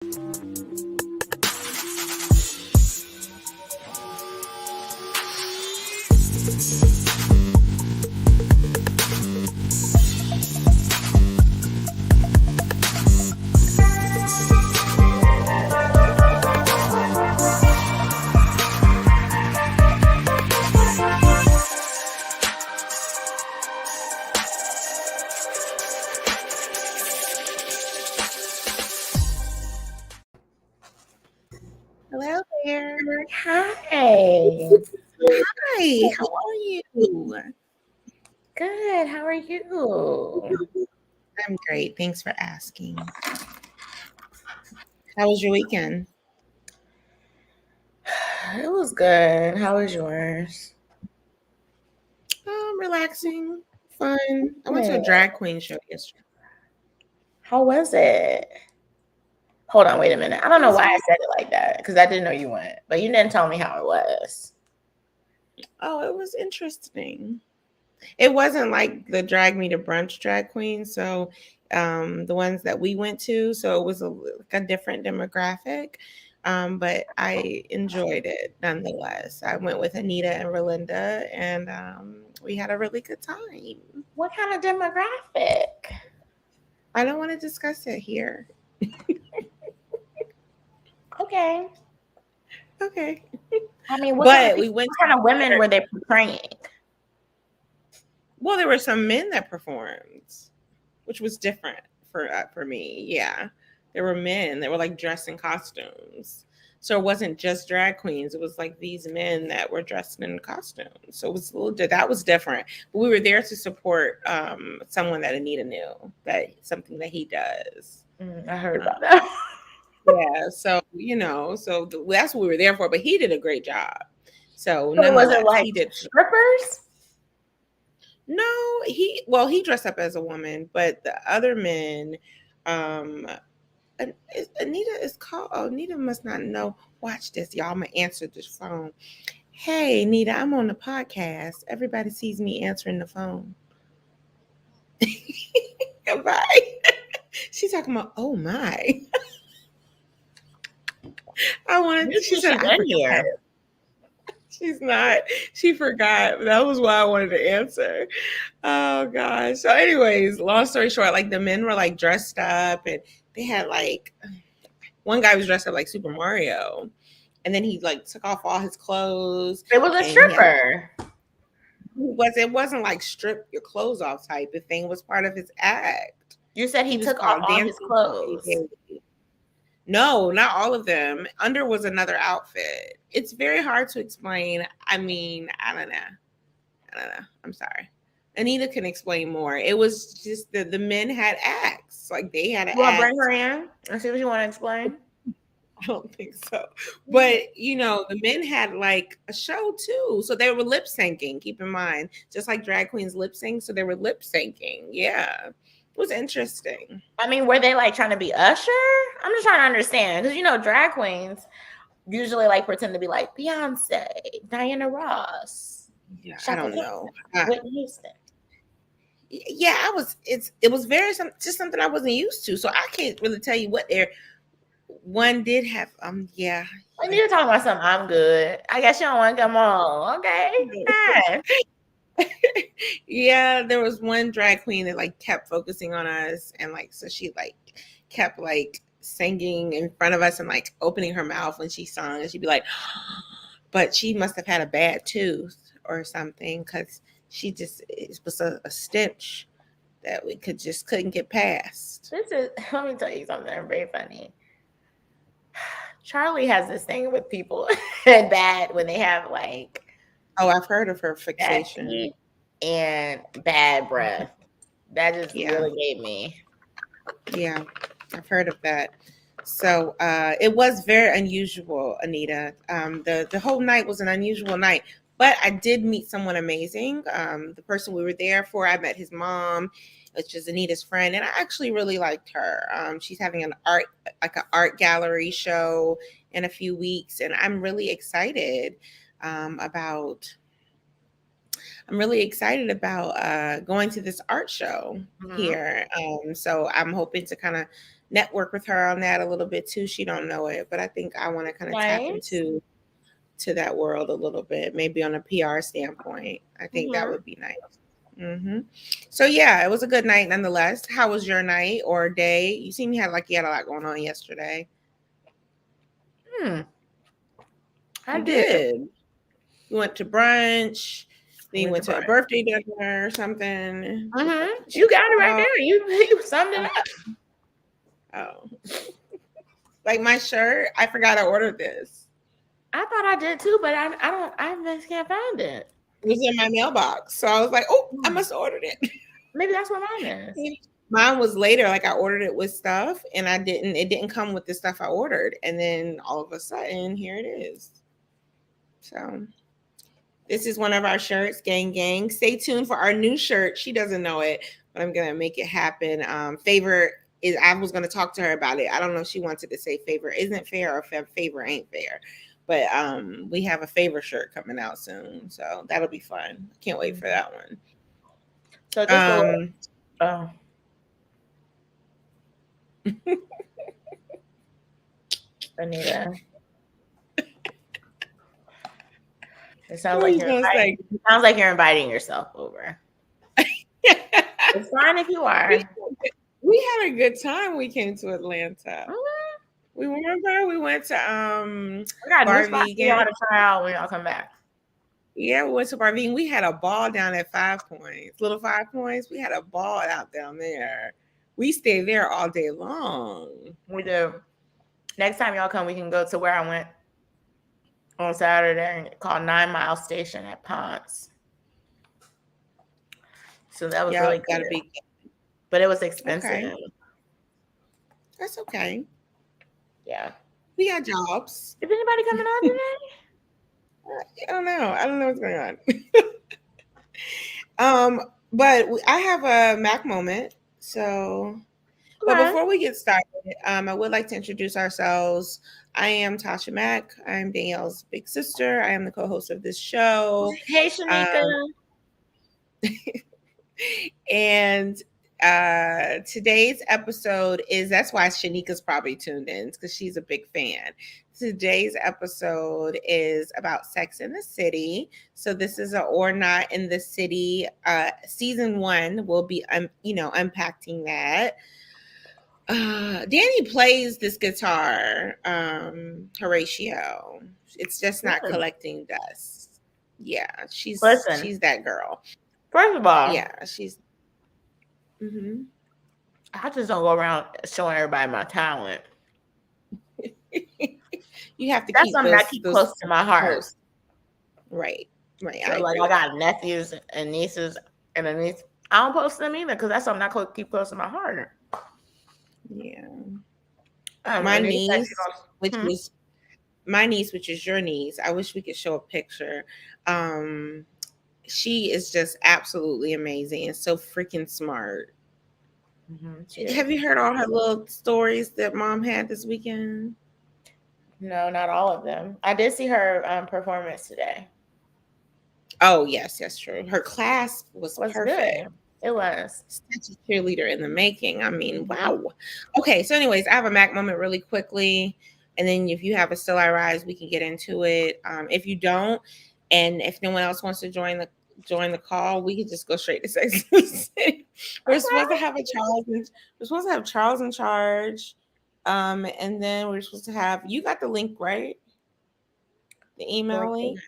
Hello there. Hi. Hi, how are you? Good. How are you? I'm great. Thanks for asking. How was your weekend? It was good. How was yours? Relaxing, fun. I went to a Good. drag queen show yesterday. How was it? Hold on, wait a minute. I don't It know was why I fun. said it like that because I didn't know you went, but you didn't tell me how it was. Oh, it was interesting. It wasn't like the drag me to brunch drag queen. So, the ones that we went to, so it was like a different demographic. But I enjoyed it nonetheless. I went with Anita and Relinda, and we had a really good time. What kind of demographic? I don't want to discuss it here. Okay. Okay. I mean, what kind of But we people, went what kind of women to, were they portraying? well, there were some men that performed, which was different for me. Yeah. There were men that were like dressed in costumes. So it wasn't just drag queens. It was like these men that were dressed in costumes. So it was a little that was different. But we were there to support someone that Anita knew, that something that he does. I heard Um, about that. yeah. So that's what we were there for. But he did a great job. So So was it nonetheless, like he did. strippers? No, he dressed up as a woman, but the other men, um, Anita is called. Oh, Anita must not know. Watch this, y'all. I'm gonna answer this phone. Hey, Anita, I'm on the podcast. Everybody sees me answering the phone. Bye. She's talking about. Oh my. I wanted. You She think said she's I in forgot. here? She's not. She forgot. That was why I wanted to answer. Oh gosh. So, anyways, long story short, like the men were like dressed up, and they had like one guy was dressed up like Super Mario, and then he like took off all his clothes, It was a and he had stripper. it wasn't like strip your clothes off type of thing. It was part of his act. You said he He was took off called all his Dancing clothes. Baby. No, not all of them. Under was another outfit. It's very hard to explain. I mean, I don't know. I'm sorry. Anita can explain more. It was just the men had acts. Like they had an You want to bring act. her in and see what you want to explain? I don't think so. But the men had like a show too. So they were lip syncing, keep in mind. Just like drag queens lip sync. So they were lip syncing. Yeah. It was interesting. I mean, were they like trying to be Usher? I'm just trying to understand because drag queens usually like pretend to be like Beyonce, Diana Ross, Yeah, I Shaka don't Khan, know. Whitney Houston. Yeah, it was very just something I wasn't used to. So I can't really tell you what they're one did have yeah. When you're talking about something, I'm good. I guess you don't want to come on. Okay. Fine. Yeah, there was one drag queen that like kept focusing on us, and like so she like kept like singing in front of us and like opening her mouth when she sung, and she'd be like, but she must have had a bad tooth or something, because she just it was a stench that we couldn't get past. Let me tell you something very funny. Charlie has this thing with people and bad when they have like Oh, I've heard of her bad fixation. teeth and bad breath. That just Yeah. really gave me. Yeah, I've heard of that. So it was very unusual, Anita. The whole night was an unusual night, but I did meet someone amazing. The person we were there for, I met his mom, which is Anita's friend, and I actually really liked her. She's having an art gallery show in a few weeks, and I'm really excited about. I'm really excited about going to this art show here. So I'm hoping to kind of network with her on that a little bit too. She don't know it, but I think I want to kind of tap Nice. into that world a little bit, maybe on a PR standpoint. I think that Mhm. would be nice. So yeah, it was a good night nonetheless. How was your night or day? You seem you had a lot going on yesterday. I You did. did. You went to brunch. Then you Went went to to a brunch. birthday dinner or something. You got it right there. You summed it up. Oh, like my shirt. I forgot I ordered this. I thought I did too, but I just can't find it. It was in my mailbox, so I was like, "Oh, I must have ordered it." Maybe that's what mine is. Mine was later. Like I ordered it with stuff, and I didn't. It didn't come with the stuff I ordered, and then all of a sudden, here it is. So this is one of our shirts, gang gang. Stay tuned for our new shirt. She doesn't know it, but I'm gonna make it happen. Favor is. I was gonna talk to her about it. I don't know if she wanted to say favor isn't fair or favor ain't fair. But we have a favor shirt coming out soon, so that'll be fun. Can't wait for that one. So just oh. Anita. It sounds like you're inviting yourself over. It's fine if you are. We had a good time. We came to Atlanta. We remember we went to we got Bar Vegan. Y'all to try out when y'all come back. Yeah, we went to Bar Vegan. We had a ball down at 5 Points, Little 5 Points. We had a ball out down there. We stayed there all day long. We do. Next time y'all come, we can go to where I went on Saturday called 9 Mile Station at Ponce. So that was really good. But it was expensive. Okay. That's okay. Yeah. We got jobs. Is anybody coming on today? I don't know what's going on. But I have a Mac moment. So, but before we get started, I would like to introduce ourselves. I am Tasha Mack. I'm Danielle's big sister. I am the co-host of this show. Hey, Shanika. And today's episode is, that's why Shanika's probably tuned in, because she's a big fan. Today's episode is about Sex in the City. So this is a Or Not in the City. Season 1 will be unpacking that. Danny plays this guitar, Horatio. It's just not collecting dust. Yeah, she's that girl. First of all, yeah, she's. I just don't go around showing everybody my talent. You have to keep something that keep close to my heart. Close. Right. So I got nephews and nieces and a niece. I don't post them either because that's something I keep close to my heart. Yeah. My niece, which is your niece. I wish we could show a picture. She is just absolutely amazing and so freaking smart. Have you heard all her little stories that mom had this weekend? No, not all of them. I did see her performance today. Oh, yes, true. Her class was perfect. Good. It was. Such a cheerleader in the making. I mean, wow. Okay, so anyways, I have a Mac moment really quickly. And then if you have a Still I Rise, we can get into it. If you don't, and if no one else wants to join the call, we can just go straight to Sex in the City. We're supposed to have Charles in charge. And then we're supposed to have, you got the link, right? The email link?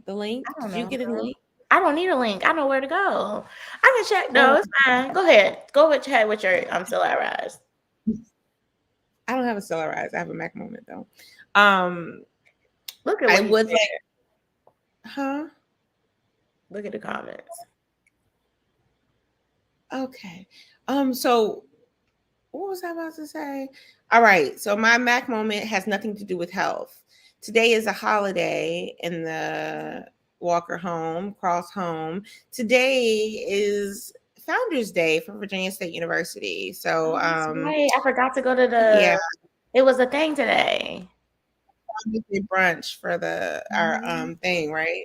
The link? Did you get a link? I don't need a link. I know where to go. I can check though. It's fine. Go ahead. Go with your Still I Rise. I don't have a Still I Rise. I have a Mac moment though. Look at what Look at the comments. Okay. So what was I about to say? All right. So my Mac moment has nothing to do with health. Today is a holiday in the Walker home, Cross home. Today is Founders Day for Virginia State University. So I forgot to go to the it was a thing today. Brunch for our thing, right?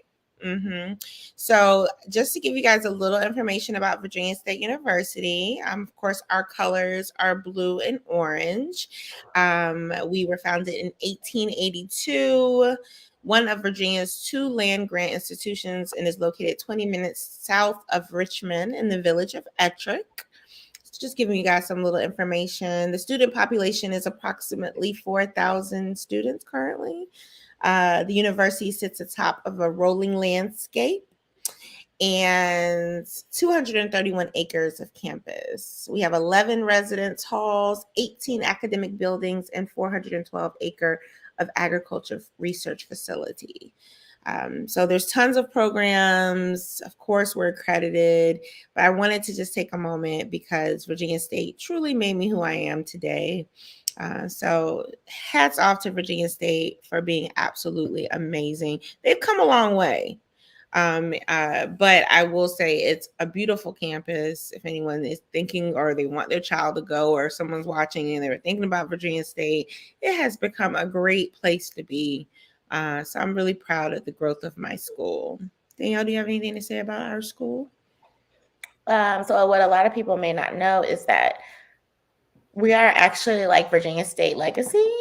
So, just to give you guys a little information about Virginia State University, of course, our colors are blue and orange. We were founded in 1882, one of Virginia's two land grant institutions, and is located 20 minutes south of Richmond in the village of Ettrick. Just giving you guys some little information. The student population is approximately 4,000 students currently. The university sits atop of a rolling landscape and 231 acres of campus. We have 11 residence halls, 18 academic buildings, and 412 acre of agriculture research facility. So there's tons of programs. Of course, we're accredited, but I wanted to just take a moment because Virginia State truly made me who I am today. So hats off to Virginia State for being absolutely amazing. They've come a long way. But I will say it's a beautiful campus. If anyone is thinking or they want their child to go or someone's watching and they're thinking about Virginia State, it has become a great place to be. So I'm really proud of the growth of my school. Danielle, do you have anything to say about our school? So what a lot of people may not know is that we are actually like Virginia State legacy,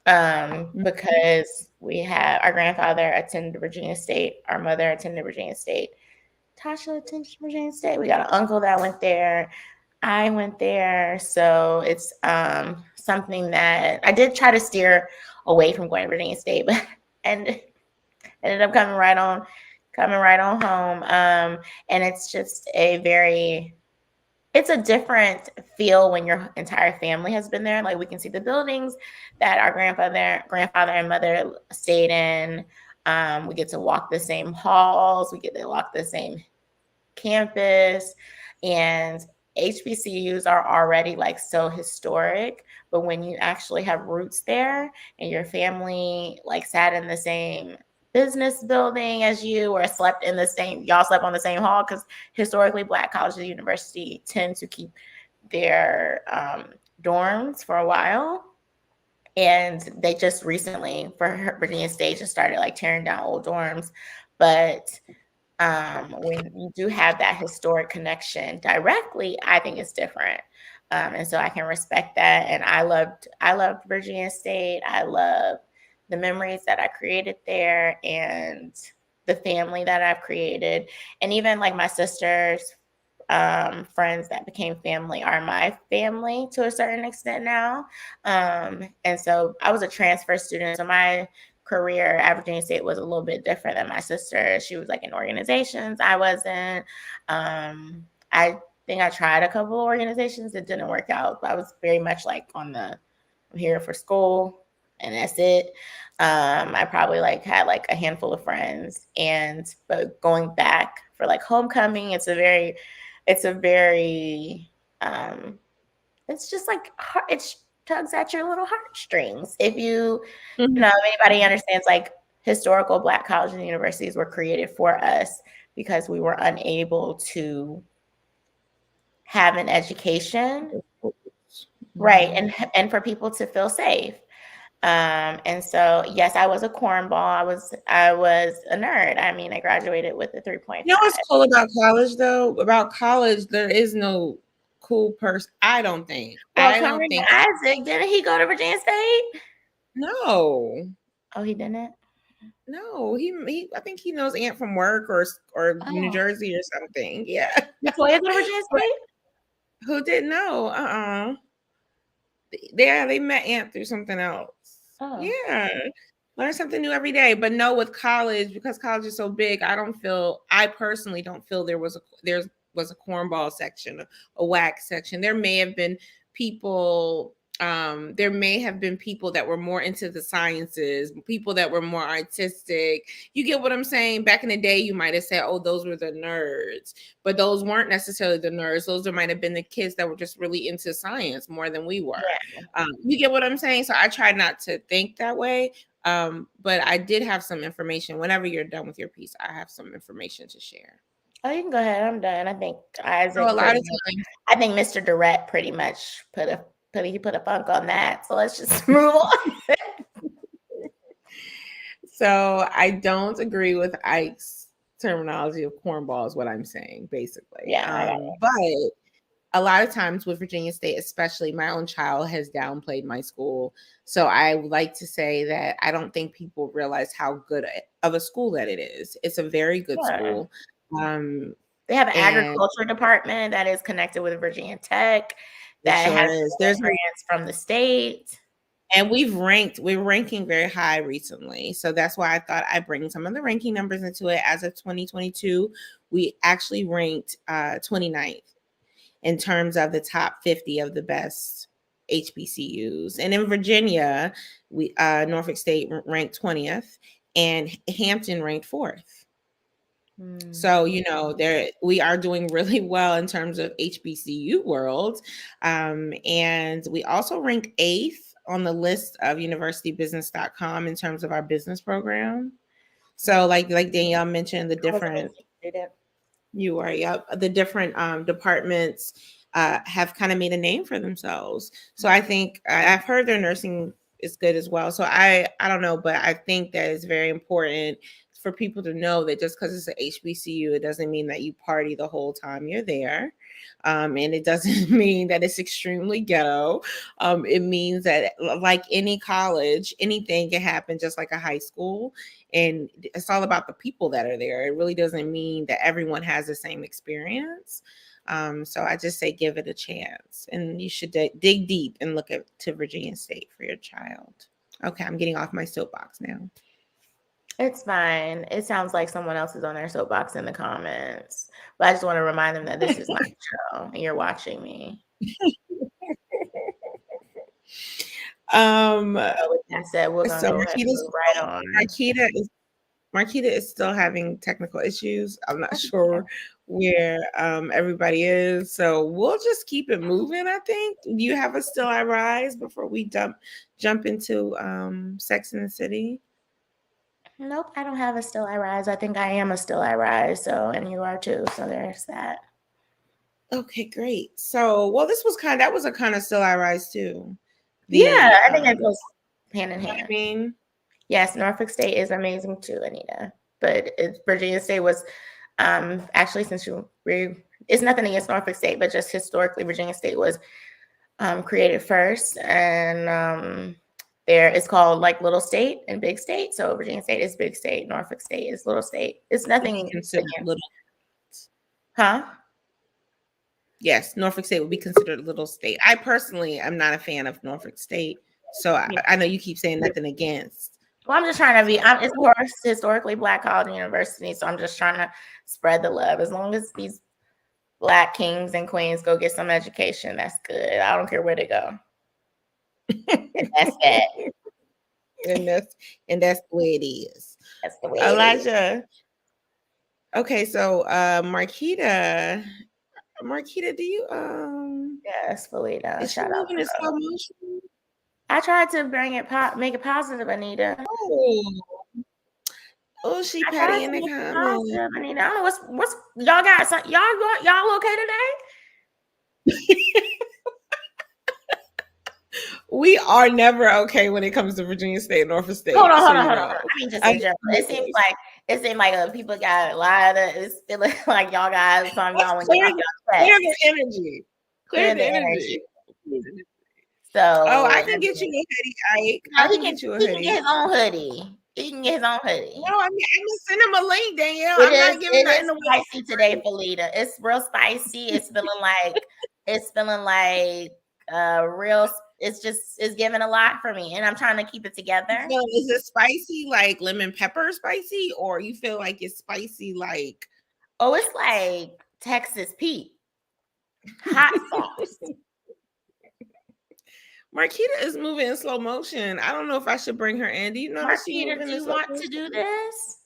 because we have our grandfather attended Virginia State, our mother attended Virginia State, Tasha attended Virginia State. We got an uncle that went there. I went there. So it's something that I did try to steer away from going to Virginia State, but and ended up coming right on home. And it's just it's a different feel when your entire family has been there. Like we can see the buildings that our grandfather and mother stayed in. We get to walk the same halls. We get to walk the same campus, and HBCUs are already like so historic. But when you actually have roots there and your family like sat in the same business building as you or y'all slept on the same hall, because historically Black colleges and university tend to keep their dorms for a while. And they just recently, for Virginia State, just started like tearing down old dorms. But when you do have that historic connection directly, I think it's different. And so I can respect that. And I loved Virginia State. I love the memories that I created there and the family that I've created. And even like my sister's friends that became family are my family to a certain extent now. And so I was a transfer student. So my career at Virginia State was a little bit different than my sister. She was like in organizations. I wasn't. I think I tried a couple of organizations that didn't work out. But I was very much like I'm here for school and that's it. I probably like had like a handful of friends, but going back for like homecoming, it's just like it tugs at your little heartstrings. If you know, anybody understands like historical Black colleges and universities were created for us because we were unable to have an education, right? And for people to feel safe. And so, yes, I was a cornball. I was a nerd. I mean, I graduated with a 3.5. You know what's cool about college, though? About college, there is no cool person. I don't think. Well, I don't think. Isaac, didn't he go to Virginia State? No. Oh, he didn't? No, he. I think he knows Aunt from work or New Jersey or something. Yeah. Latoya go to Virginia State? Who didn't know? They met Aunt through something else. Oh. Yeah. Learn something new every day. But no, with college, because college is so big, I personally don't feel there was a cornball section, a wax section. There may have been people that were more into the sciences, people that were more artistic. You get what I'm saying? Back in the day, you might have said, oh, those were the nerds, but those weren't necessarily the nerds. Those might have been the kids that were just really into science more than we were. Yeah. You get what I'm saying? So I try not to think that way. But I did have some information. Whenever you're done with your piece, I have some information to share. Oh, you can go ahead. I'm done. I think Isaac. So a lot of times, I think Mr. Durrett pretty much put a funk on that. So let's just move on. So I don't agree with Ike's terminology of cornball is what I'm saying, basically. Yeah, I got it. But a lot of times with Virginia State, especially, my own child has downplayed my school. So I would like to say that I don't think people realize how good of a school that it is. It's a very good Sure. school. They have an And agriculture department that is connected with Virginia Tech it that sure has is. There's grants from the state. and we're ranking very high recently. So that's why I thought I'd bring some of the ranking numbers into it. As of 2022, we actually ranked 29th in terms of the top 50 of the best HBCUs. And in Virginia, we Norfolk State ranked 20th and Hampton ranked 4th. So, we are doing really well in terms of HBCU world. And we also ranked 8th on the list of universitybusiness.com in terms of our business program. So like Danielle mentioned, the different the different departments have kind of made a name for themselves. So I think I've heard their nursing is good as well. So I don't know, but I think that it's very important for people to know that just because it's an HBCU, it doesn't mean that you party the whole time you're there. And it doesn't mean that it's extremely ghetto. It means that, like any college, anything can happen just like a high school. And it's all about the people that are there. It really doesn't mean that everyone has the same experience. So I just say give it a chance. And you should dig deep and look to Virginia State for your child. Okay, I'm getting off my soapbox now. It's fine. It sounds like someone else is on their soapbox in the comments. But I just want to remind them that this is my show and you're watching me. So with that said, we're going to go ahead and move right on. Marquita is still having technical issues. I'm not sure where everybody is. So we'll just keep it moving, I think. Do you have a Still I Rise before we jump into Sex and the City? Nope, I don't have a Still I Rise. I think I am a Still I Rise. So, and you are too. So there's that. Okay, great. So, well, that was a kind of Still I Rise too. I think it goes hand in hand. I mean, yes, Norfolk State is amazing too, Anita. But Virginia State was actually, since it's nothing against Norfolk State, but just historically, Virginia State was created first, and there it's called like Little State and Big State. So Virginia State is Big State, Norfolk State is Little State. It's nothing considered little. Huh? Yes, Norfolk State would be considered a little state. I personally am not a fan of Norfolk State, so I know you keep saying nothing against. Well, I'm just trying to it's more historically Black college and university, so I'm just trying to spread the love. As long as these Black kings and queens go get some education, that's good. I don't care where they go. And that's that. And that's the way it is. That's the way Elijah. It is. Okay, so Marquita, do you yes, Felita. Is she moving in slow motion? I tried to make it positive, Anita. Oh, she petty in the comments. Anita, I don't know what's y'all got. Y'all okay today? We are never okay when it comes to Virginia State and Norfolk State. Hold on. I mean, just in general, it seems like people got a lot of. It's feeling like y'all got some y'all when y'all clear the energy. Clear the energy. So, I can get you a hoodie, Ike. He can get his own hoodie. He can get his own hoodie. No, I mean, I'm gonna send him a link, Danielle. I'm not giving nothing away. It's spicy today, Felita. It's real spicy. It's feeling like real. It's giving a lot for me, and I'm trying to keep it together. So is it spicy like lemon pepper spicy, or you feel like it's spicy like? Oh, it's like Texas Pete, hot sauce. Marquita is moving in slow motion. I don't know if I should bring her in. Do you know Marquita, do you want to do this?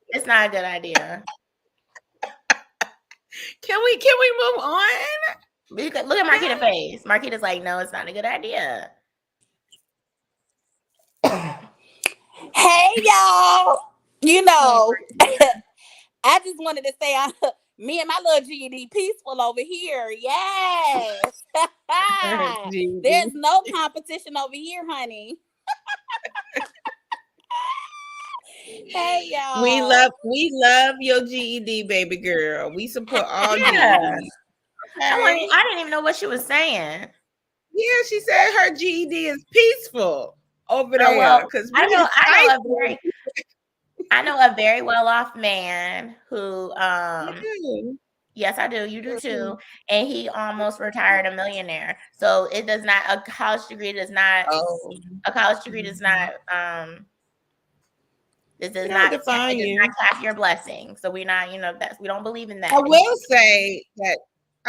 It's not a good idea. Can we move on? Look at Marquita's face. Marquita's like, no, it's not a good idea. Hey, y'all. I just wanted to say, me and my little GED peaceful over here. Yes. There's no competition over here, honey. Hey We y'all. love your GED, baby girl. We support all Yeah. GEDs. I Okay. didn't even know what she was saying. Yeah, she said her GED is peaceful over Oh there well, because I we know spiteful. a very well off man who You yes, I do. You do do. too. And he almost retired a millionaire. So it does not a college degree does not Oh, this it does don't not it define does you. not cap your blessing. So we're not, we don't believe in I that.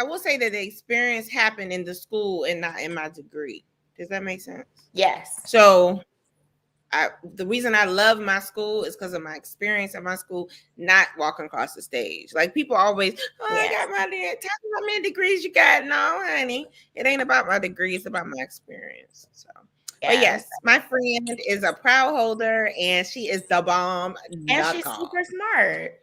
will say that the experience happened in the school and not in my degree. Does that make sense? Yes. So the reason I love my school is because of my experience at my school, not walking across the stage. Like people always, I got my dad. Tell me how many degrees you got. No, honey, it ain't about my degree. It's about my experience. So, but yes, my friend is a proud holder, and she is the bomb. And she's super smart.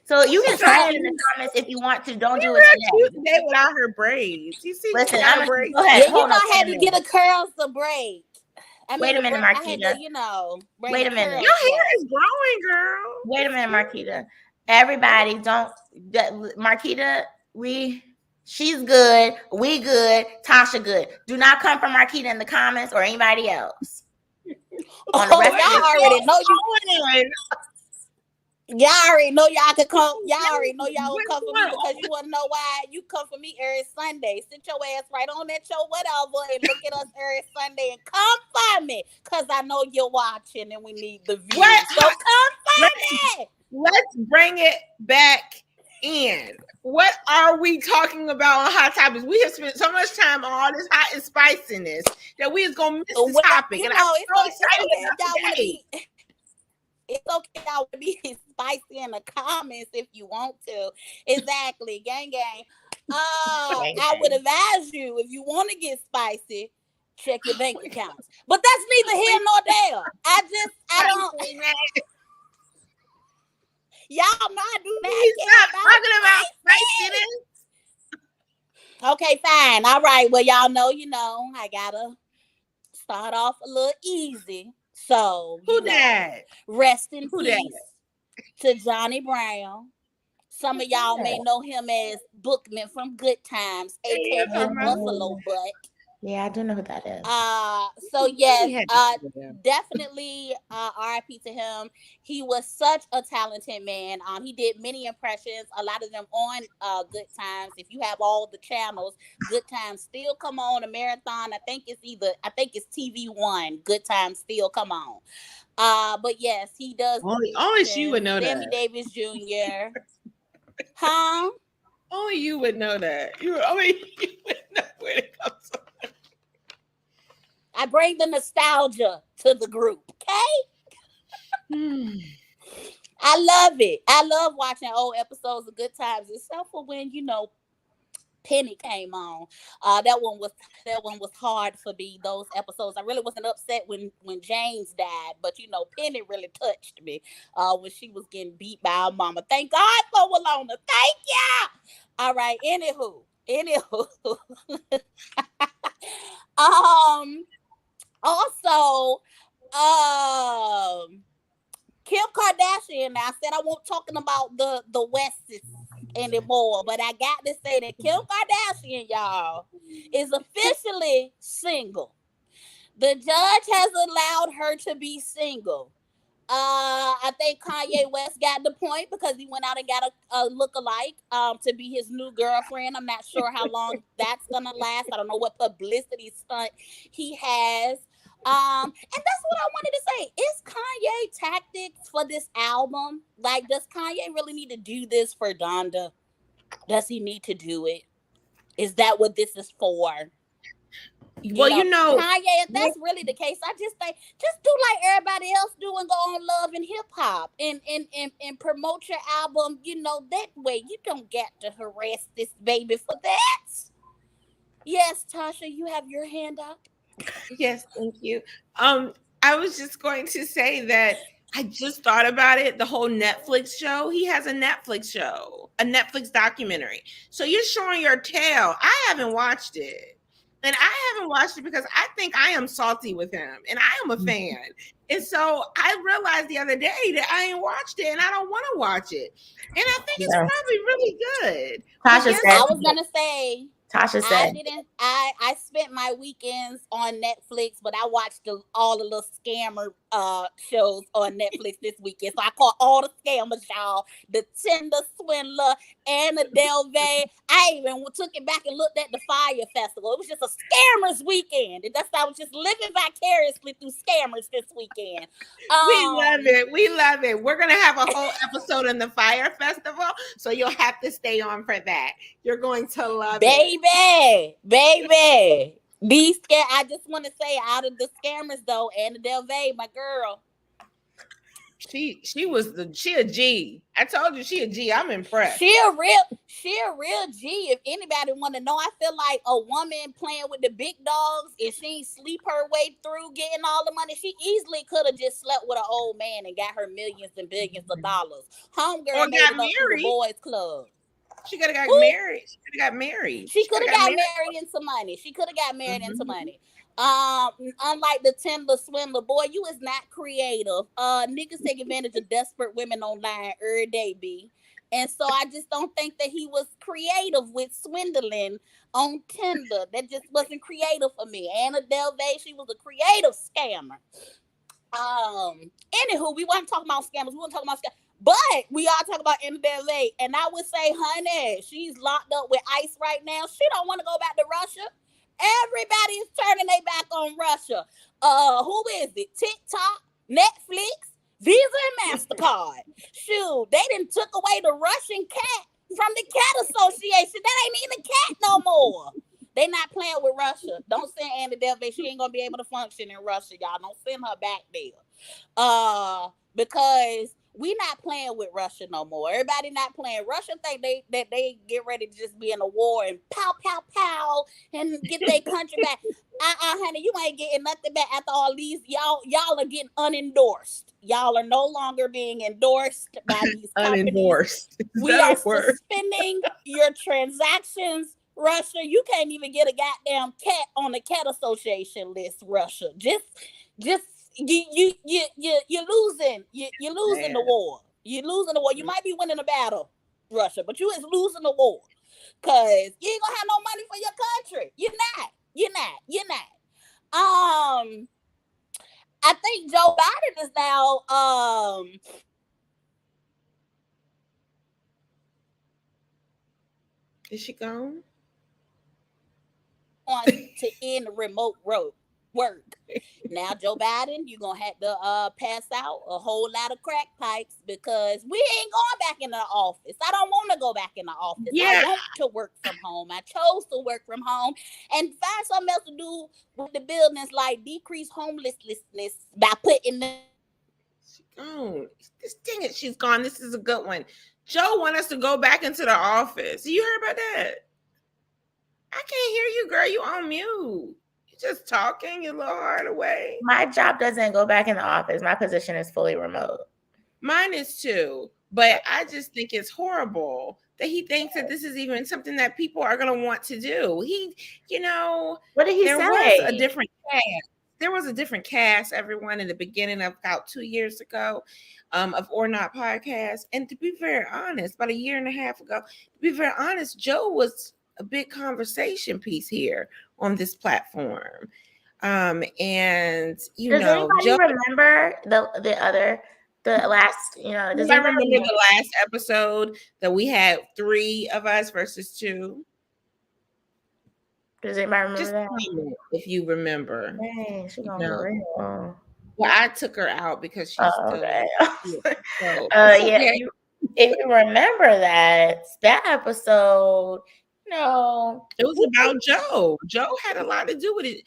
So you can try it in the comments if you want to. Don't do it today without her braids. You see, listen, she got her braids. go ahead. Yeah, Hold on, I had to get a curl some braids. Wait a minute, Marquita. I had to, wait a minute. Your hair is growing, girl. Wait a minute, Marquita. Everybody, Marquita, she's good. We good. Tasha good. Do not come from Marquita in the comments or anybody else. On the rest y'all already know you. Y'all already know y'all can come. Y'all already know y'all will come for me because you want to know why. You come for me every Sunday. Sit your ass right on that show, whatever, and look at us every Sunday and come for me because I know you're watching and we need the views. So come for me. Let's bring it back in. What are we talking about on Hot Topics? We have spent so much time on all this hot and spiciness that we is gonna miss the topic. You and know, I'm so excited y'all want to today. be. It's okay, y'all to be spicy in the comments if you want to. Exactly, gang. I would advise you if you want to get spicy, check your bank accounts. But that's neither here nor there. I don't. Y'all know I do not care about spiciness. Okay, fine. All right. Well, y'all know, I gotta start off a little easy. So, rest in peace to Johnny Brown. Some of y'all may know him as Bookman from Good Times, aka Buffalo Butt. Yeah, I do know who that is. So yes, definitely RIP to him. He was such a talented man. He did many impressions, a lot of them on Good Times. If you have all the channels, Good Times still come on a marathon. I think it's TV1. Good Times still come on. But yes, he does. Only she would know Sammy that. Davis Jr. Huh? Only you would know that. Only you would know where it comes from. I bring the nostalgia to the group, okay? I love it. I love watching old episodes of Good Times, except for when Penny came on. That one was hard for me. Those episodes, I really wasn't upset when James died, but Penny really touched me when she was getting beat by her mama. Thank God for Walona. Thank ya. All right. Anywho. Also, Kim Kardashian. Now I said I won't talking about the Westies anymore, but I got to say that Kim Kardashian, y'all, is officially single. The judge has allowed her to be single. I think Kanye West got the point because he went out and got a look-alike to be his new girlfriend. I'm not sure how long that's gonna last. I don't know what publicity stunt he has. And that's what I wanted to say. Is Kanye tactics for this album? Like, does Kanye really need to do this for Donda? Does he need to do it? Is that what this is for? Well, Kanye, if that's really the case, I just think just do like everybody else do and go on Love and Hip Hop and promote your album, that way. You don't get to harass this baby for that. Yes, Tasha, you have your hand up. Yes, thank you. I was just going to say that I just thought about it. The whole Netflix show. He has a Netflix show, a Netflix documentary. So you're showing your tail. I haven't watched it. And I haven't watched it because I think I am salty with him and I am a fan. And so I realized the other day that I ain't watched it and I don't want to watch it. And I think it's Yeah. probably really good. Tasha But said- I was gonna say Tasha I said, didn't. I spent my weekends on Netflix, but I watched all the little scammer shows on Netflix this weekend. So I caught all the scammers, y'all. The Tinder Swindler, Anna Delvey. I even took it back and looked at the Fire Festival. It was just a scammers weekend. And I was just living vicariously through scammers this weekend. we love it. We love it. We're gonna have a whole episode on the Fire Festival, so you'll have to stay on for that. You're going to love it. Baby. These I just want to say, out of the scammers though, Anna Delvey, my girl. She a G. I told you she a G. I'm impressed. She a real G. If anybody want to know, I feel like a woman playing with the big dogs, if she ain't sleep her way through getting all the money, she easily could have just slept with an old man and got her millions and billions of dollars. Homegirl made it up to the boys club. She could have got married. She could have got married. She could have got married into money. She could have got married into money. Unlike the Tinder Swindler, boy, you is not creative. Niggas take advantage of desperate women online every day, B. And so I just don't think that he was creative with swindling on Tinder. That just wasn't creative for me. Anna Delvey, she was a creative scammer. Anywho, we weren't talking about scammers. We weren't talking about scammers. But we all talk about Anna Delvey. And I would say, honey, she's locked up with ICE right now. She don't want to go back to Russia. Everybody is turning their back on Russia. Who is it? TikTok, Netflix, Visa, and MasterCard. Shoot, they done took away the Russian cat from the Cat Association. That ain't even a cat no more. They not playing with Russia. Don't send Anna Delvey. She ain't gonna be able to function in Russia, y'all. Don't send her back there. Because we not playing with Russia no more. Everybody not playing. Russia think they get ready to just be in a war and pow, pow, pow, and get their country back. Honey, you ain't getting nothing back after all these. Y'all are getting unendorsed. Y'all are no longer being endorsed by these companies. Unendorsed. We are suspending your transactions. Russia, you can't even get a goddamn cat on the Cat Association list, Russia. Just you're losing. You're losing the war. You're losing the war. You might be winning a battle, Russia, but you is losing the war. Cause you ain't gonna have no money for your country. You're not. I think Joe Biden is now Is she gone? on to end remote work. Now, Joe Biden, you're gonna have to pass out a whole lot of crack pipes because we ain't going back in the office. I don't want to go back in the office. I want to work from home. I chose to work from home and find something else to do with the buildings, like decrease homelessness by putting the. Oh, dang it, she's gone. This is a good one. Joe want us to go back into the office. You heard about that? I can't hear you, girl. You on mute. You're just talking. You're a little hard away. My job doesn't go back in the office. My position is fully remote. Mine is too. But I just think it's horrible that he thinks that this is even something that people are going to want to do. What did he say? Was a different cast. There was a different cast, everyone, in the beginning of about 2 years ago of ORNOT podcast. And to be very honest, about a year and a half ago, to be very honest, Joe was a big conversation piece here on this platform. And does anybody Joe, remember the last, does I remember the last episode that we had 3 of us versus 2? Does anybody remember Just that? If you remember. Dang, she gonna be real. Well, I took her out because she's okay. So, yeah. If you remember that episode, it was about Joe. Joe had a lot to do with it.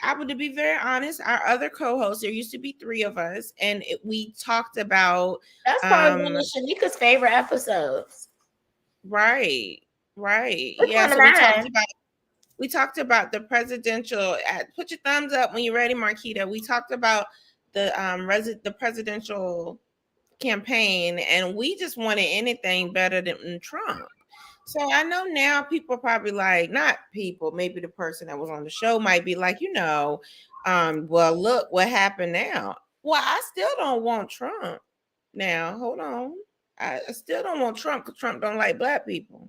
I would, to be very honest, our other co-hosts, there used to be 3 of us, and we talked about. That's probably one of Shanika's favorite episodes. Right. Which yeah. So we talked about the presidential. Put your thumbs up when you're ready, Marquita. We talked about the presidential campaign, and we just wanted anything better than Trump. So I know now people are probably like, not people, maybe the person that was on the show might be like, well, look what happened now. Well, I still don't want Trump. Now, hold on. I still don't want Trump because Trump don't like black people.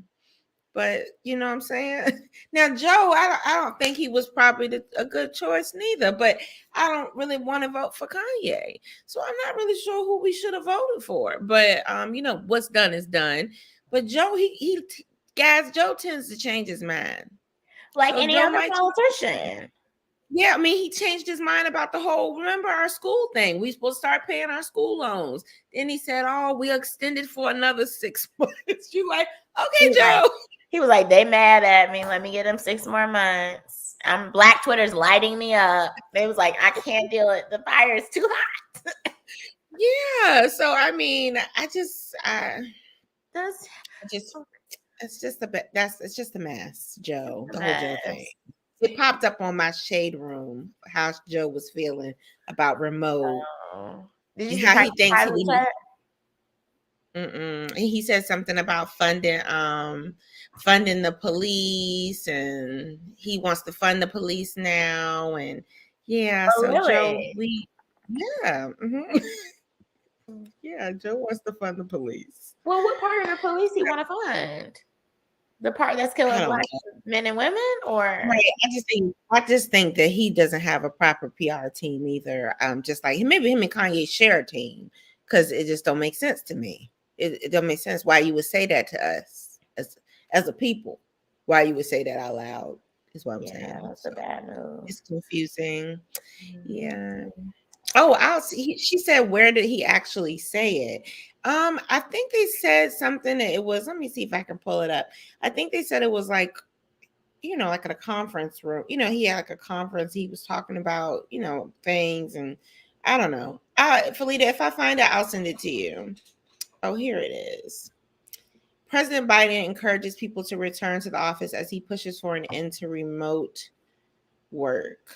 But you know what I'm saying? Now, Joe, I don't think he was probably a good choice neither, but I don't really want to vote for Kanye. So I'm not really sure who we should have voted for. But what's done is done. But Joe, guys, Joe tends to change his mind. Like So any Joe other might politician. Yeah, I mean, he changed his mind about the whole, remember our school thing. We supposed to start paying our school loans. Then he said, oh, we extended for another 6 months. You like, okay, Joe. He was like, they mad at me. Let me get them 6 more months. Black Twitter's lighting me up. They was like, I can't deal it. The fire is too hot. Yeah. So I mean, it's just it's just a mess, Joe. The whole Joe thing. It popped up on my shade room how Joe was feeling about remote. Did you see how he thinks he said something about funding the police, and he wants to fund the police now, and really? Joe, yeah, Joe wants to fund the police. Well, what part of the police he want to fund? The part that's killing black men and women, or right? I just think that he doesn't have a proper PR team either. Just like maybe him and Kanye share a team, because it just don't make sense to me. It don't make sense why you would say that to us as a people. Why you would say that out loud is what I'm saying. Yeah, that's a bad move. It's confusing. Yeah. Oh, I'll see. She said, where did he actually say it? I think they said something that it was, let me see if I can pull it up. I think they said it was like, like at a conference room. He had like a conference. He was talking about, things, and I don't know. Felita, if I find it, I'll send it to you. Oh, here it is. President Biden encourages people to return to the office as he pushes for an end to remote work.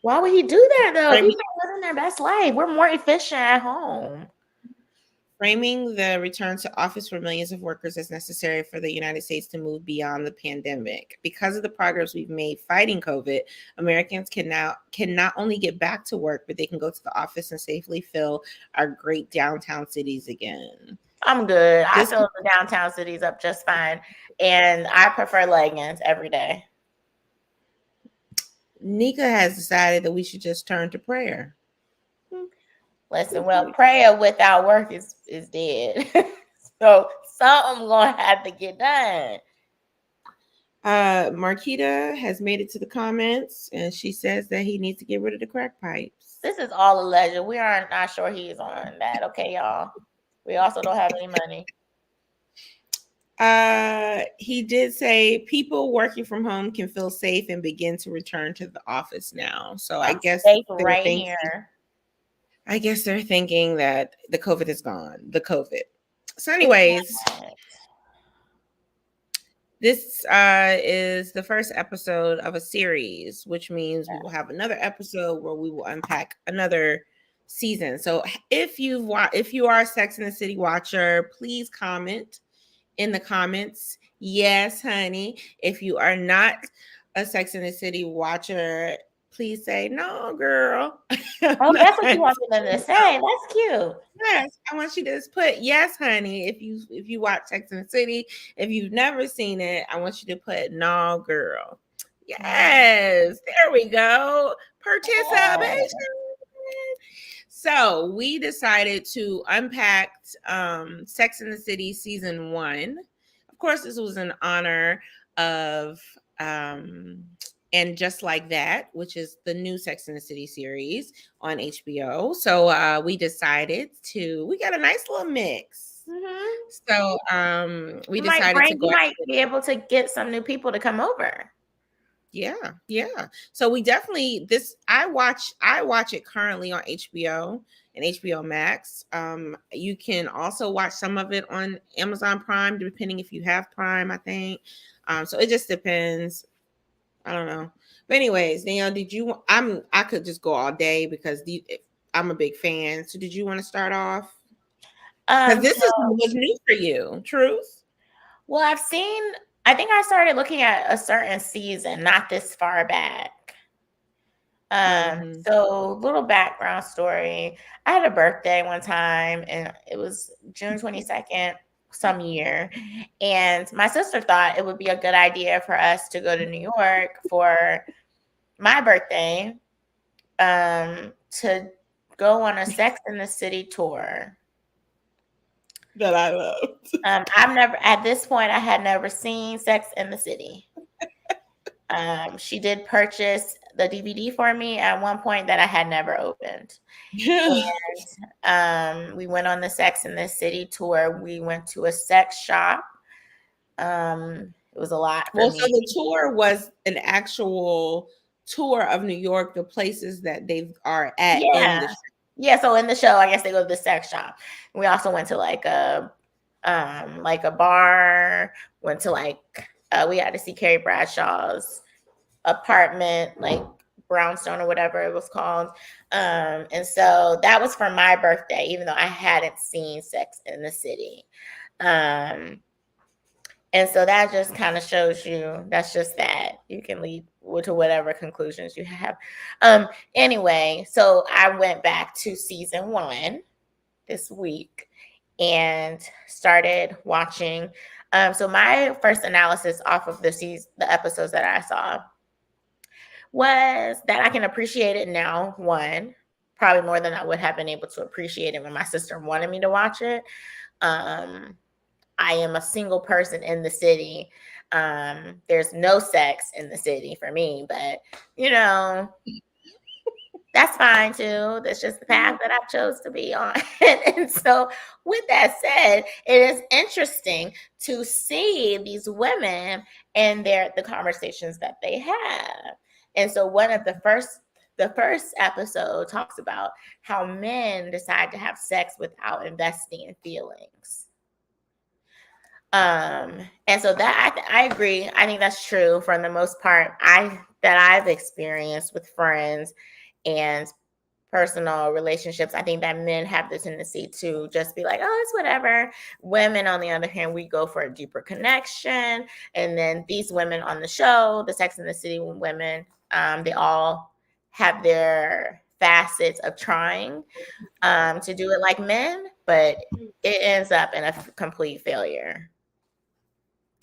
Why would he do that though? People are living their best life. We're more efficient at home. Framing the return to office for millions of workers as necessary for the United States to move beyond the pandemic. Because of the progress we've made fighting COVID, Americans can not only get back to work, but they can go to the office and safely fill our great downtown cities again. I'm good. I fill the downtown cities up just fine. And I prefer leggings every day. Nika has decided that we should just turn to prayer. Listen, well, prayer without work is dead. So something's going to have to get done. Marquita has made it to the comments, and she says that he needs to get rid of the crack pipes. This is all alleged. We are not sure he's on that. Okay, y'all. We also don't have any money. He did say people working from home can feel safe and begin to return to the office now. So I guess here. I guess they're thinking that the COVID is gone. The COVID. So, anyways, this is the first episode of a series, which means we will have another episode where we will unpack another season. So, if you are a Sex and the City watcher, please comment in the comments. Yes, honey. If you are not a Sex and the City watcher, please say no, girl. Oh, that's what you want them to say. That's cute. Yes, I want you to just put yes, honey. If you watch Sex and the City, if you've never seen it, I want you to put no, girl. Yes, there we go. Participation. So we decided to unpack Sex and the City season 1. Of course, this was in honor of And Just Like That, which is the new Sex and the City series on HBO. So we decided we got a nice little mix. Mm-hmm. So we decided we might be able to get some new people to come over. Yeah. So we definitely I watch it currently on HBO and HBO Max. You can also watch some of it on Amazon Prime, depending if you have Prime, I think. So it just depends. I don't know. But anyways, Danielle, I could just go all day because I'm a big fan. So did you want to start off? Because this was new for you, Truth. Well, I think I started looking at a certain season, not this far back. Mhm. So little background story. I had a birthday one time and it was June 22nd, some year. And my sister thought it would be a good idea for us to go to New York for my birthday, to go on a Sex in the City tour. That I loved. At this point, I had never seen Sex in the City. She did purchase the DVD for me at one point that I had never opened. Yeah. We went on the Sex in the City tour. We went to a sex shop. It was a lot for Well, me. so the tour was an actual tour of New York, the places that they are at in the Yeah. Yeah, so in the show, I guess they go to the sex shop. We also went to like a bar, went to we had to see Carrie Bradshaw's apartment, like brownstone or whatever it was called. And so that was for my birthday, even though I hadn't seen Sex in the City. And so that just kind of shows you that's just that. You can lead to whatever conclusions you have. Anyway, so I went back to season 1 this week and started watching. So my first analysis off of the episodes that I saw was that I can appreciate it now, one, probably more than I would have been able to appreciate it when my sister wanted me to watch it. I am a single person in the city. There's no sex in the city for me, but that's fine too. That's just the path that I chose to be on. And so, with that said, it is interesting to see these women and the conversations that they have. And so, one of the first episode talks about how men decide to have sex without investing in feelings. And so that I agree. I think that's true for the most part. I've experienced with friends and personal relationships. I think that men have the tendency to just be like, oh, it's whatever. Women, on the other hand, we go for a deeper connection. And then these women on the show, the Sex and the City women, they all have their facets of trying to do it like men, but it ends up in a complete failure.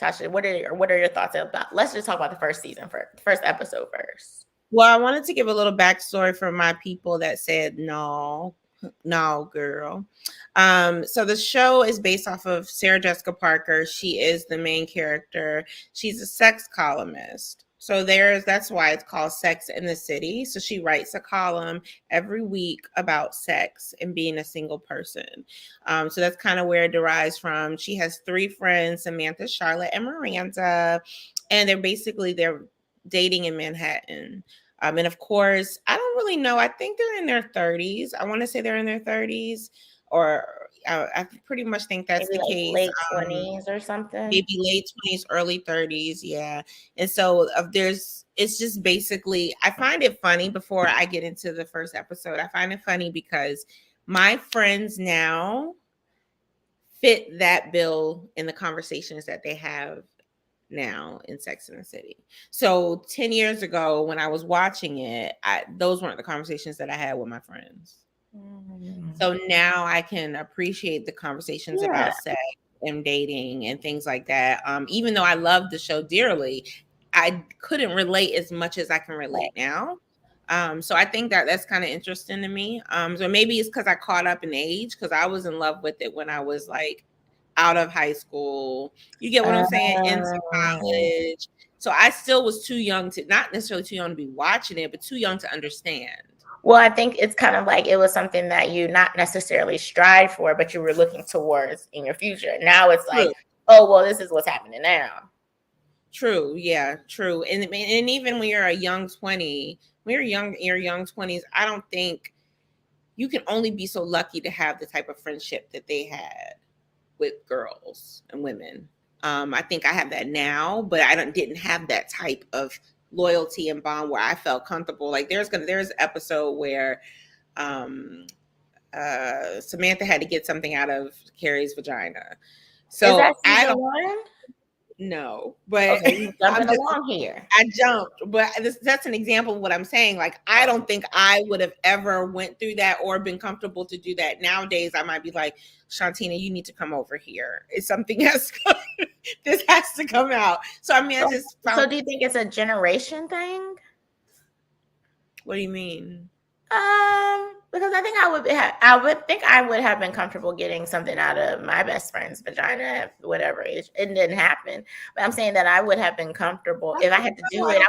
Tasha, what are your thoughts about? Let's just talk about the first episode first. Well, I wanted to give a little backstory for my people that said no, girl. So the show is based off of Sarah Jessica Parker. She is the main character. She's a sex columnist. So that's why it's called Sex in the City. So she writes a column every week about sex and being a single person. So that's kind of where it derives from. She has 3 friends, Samantha, Charlotte, and Miranda, and they're dating in Manhattan. And of course, I don't really know. I think they're in their 30s. I want to say they're in their 30s, or I pretty much think that's Maybe the like case. late 20s or something. Maybe late 20s, early 30s. Yeah. And so it's just basically, I find it funny before I get into the first episode. I find it funny because my friends now fit that bill in the conversations that they have now in Sex and the City. So 10 years ago when I was watching it, those weren't the conversations that I had with my friends. So now I can appreciate the conversations about sex and dating and things like that. Even though I love the show dearly, I couldn't relate as much as I can relate now. So I think that's kind of interesting to me. So maybe it's because I caught up in age, because I was in love with it when I was like out of high school. You get what I'm saying? Into college. So I still was too young not necessarily too young to be watching it, but too young to understand. Well, I think it's kind of like it was something that you not necessarily strive for, but you were looking towards in your future. Now it's like, oh, well, this is what's happening now. True. Yeah, true. And even when you're a young 20, when you're young, in your young 20s, I don't think you can only be so lucky to have the type of friendship that they had with girls and women. I think I have that now, but I didn't have that type of loyalty and bond where I felt comfortable. Like there's an episode where Samantha had to get something out of Carrie's vagina. So is that season 1? No, but Okay, you jumping along here. I jumped, but that's an example of what I'm saying. Like, I don't think I would have ever went through that or been comfortable to do that. Nowadays, I might be like, Shantina, you need to come over here. It's something has this has to come out. So I mean, I just found. So do you think it's a generation thing? What do you mean? Because I think I would have been comfortable getting something out of my best friend's vagina at whatever age. It didn't happen, but I'm saying that I would have been comfortable if I had to do it.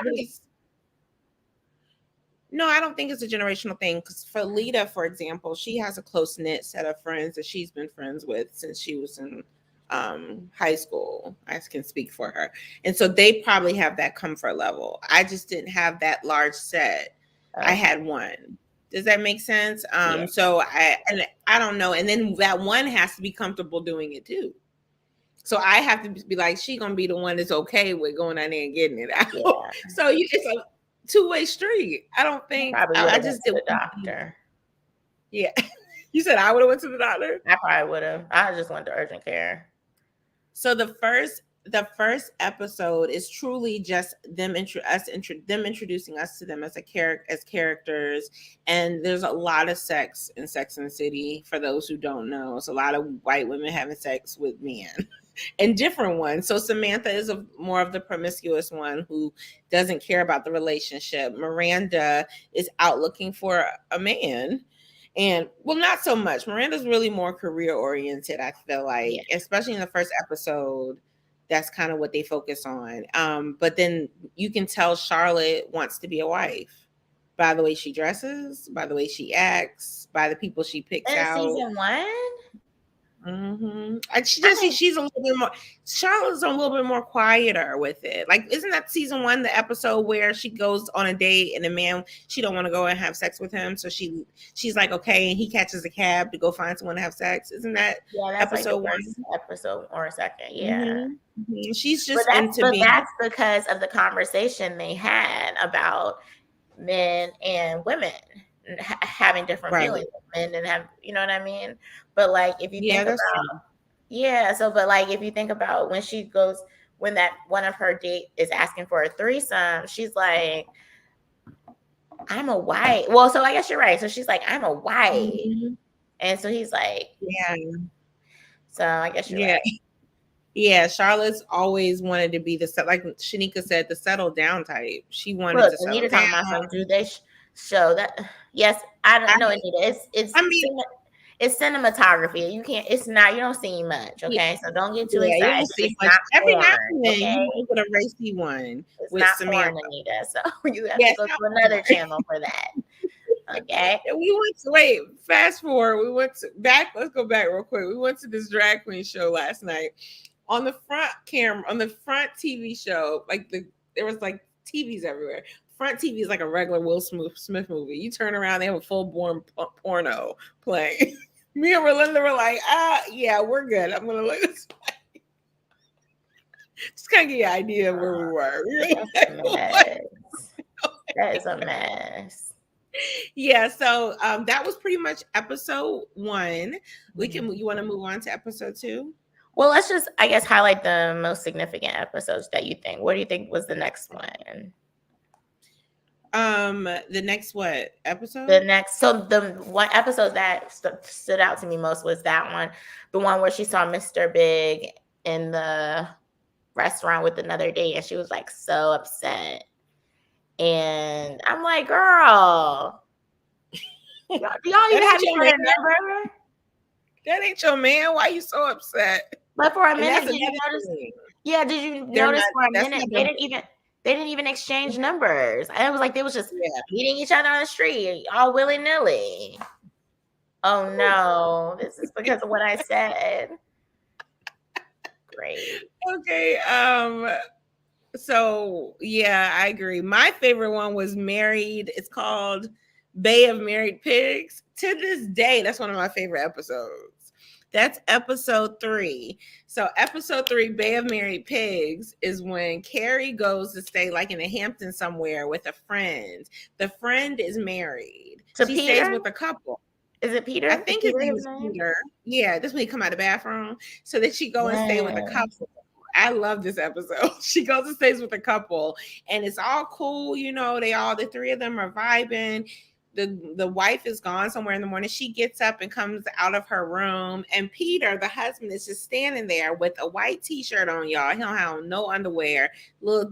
No, I don't think it's a generational thing. Because for Lita, for example, she has a close knit set of friends that she's been friends with since she was in high school. I can speak for her, and so they probably have that comfort level. I just didn't have that large set. I had one. Does that make sense? Yeah. So I don't know. And then that one has to be comfortable doing it too. So I have to be like, she gonna be the one that's okay with going out there and getting it out. Yeah. So it's a two-way street. I don't think I just did the doctor. Yeah. You said I would have went to the doctor? I probably would have. I just went to urgent care. So the first episode is truly just them introducing us to them as characters, and there's a lot of sex in Sex and the City. For those who don't know, it's a lot of white women having sex with men and different ones. So Samantha is more of the promiscuous one who doesn't care about the relationship. Miranda is out looking for a man. And well, not so much. Miranda's really more career oriented, I feel like, especially in the first episode. That's kind of what they focus on. But then you can tell Charlotte wants to be a wife by the way she dresses, by the way she acts, by the people she picks out. Season 1? Mm-hmm. And she's a little bit more. Charlotte's a little bit more quieter with it. Like, isn't that season 1 the episode where she goes on a date and the man, she don't want to go and have sex with him, so she's like, okay, and he catches a cab to go find someone to have sex. Isn't that that's episode like 1? Episode or second, yeah. Mm-hmm. She's just that's because of the conversation they had about men and women having different feelings, men and have, you know what I mean? But like, if you think about, but like, if you think about when that one of her date is asking for a threesome, she's like, I'm a white. Well, so I guess you're right. So she's like, I'm a white. Mm-hmm. And so he's like, yeah. So I guess you're right. Yeah, Charlotte's always wanted to be like Shanika said, the settle down type. She wanted to settle down. About do they show that? Yes, I don't know, Anita. It's cinematography. You can't. It's not. You don't see much. Okay, so don't get too excited. You don't see much. Every now and then you get a racy one with Samantha, Anita. So you have to go to another channel for that. Okay. Fast forward. Let's go back real quick. We went to this drag queen show last night. On the front TV show, there was like TVs everywhere. Front TV is like a regular Will Smith movie. You turn around, they have a full-blown porno playing. Me and Rolinda were like, yeah, we're good. I'm gonna look this way. Just kind of get you an idea of where we were. That is a mess. Yeah, so that was pretty much episode 1. You want to move on to episode 2? Well, let's just, I guess, highlight the most significant episodes that you think. What do you think was the next one? The next what episode? So the one episode that stood out to me most was that one, the one where she saw Mr. Big in the restaurant with another date, and she was like so upset. And I'm like, girl, do y'all even have your number? That ain't your man. Why you so upset? But for a minute, did you notice? Yeah, did you notice for a minute they didn't even exchange numbers? And it was like they was just meeting each other on the street, all willy nilly. Oh no, this is because of what I said. Great. Okay. So yeah, I agree. My favorite one was Married. It's called Bay of Married Pigs. To this day, that's one of my favorite episodes. That's episode 3. So episode 3, Bay of Married Pigs, is when Carrie goes to stay like in a Hampton somewhere with a friend. The friend is married. So she stays with a couple. Is it Peter? I think his name is Peter. Yeah, this when he come out of the bathroom. So that she go and stay with a couple. I love this episode. She goes and stays with a couple, and it's all cool. You know, the three of them are vibing. The wife is gone somewhere in the morning. She gets up and comes out of her room, and Peter, the husband, is just standing there with a white t-shirt on, y'all. He don't have no underwear.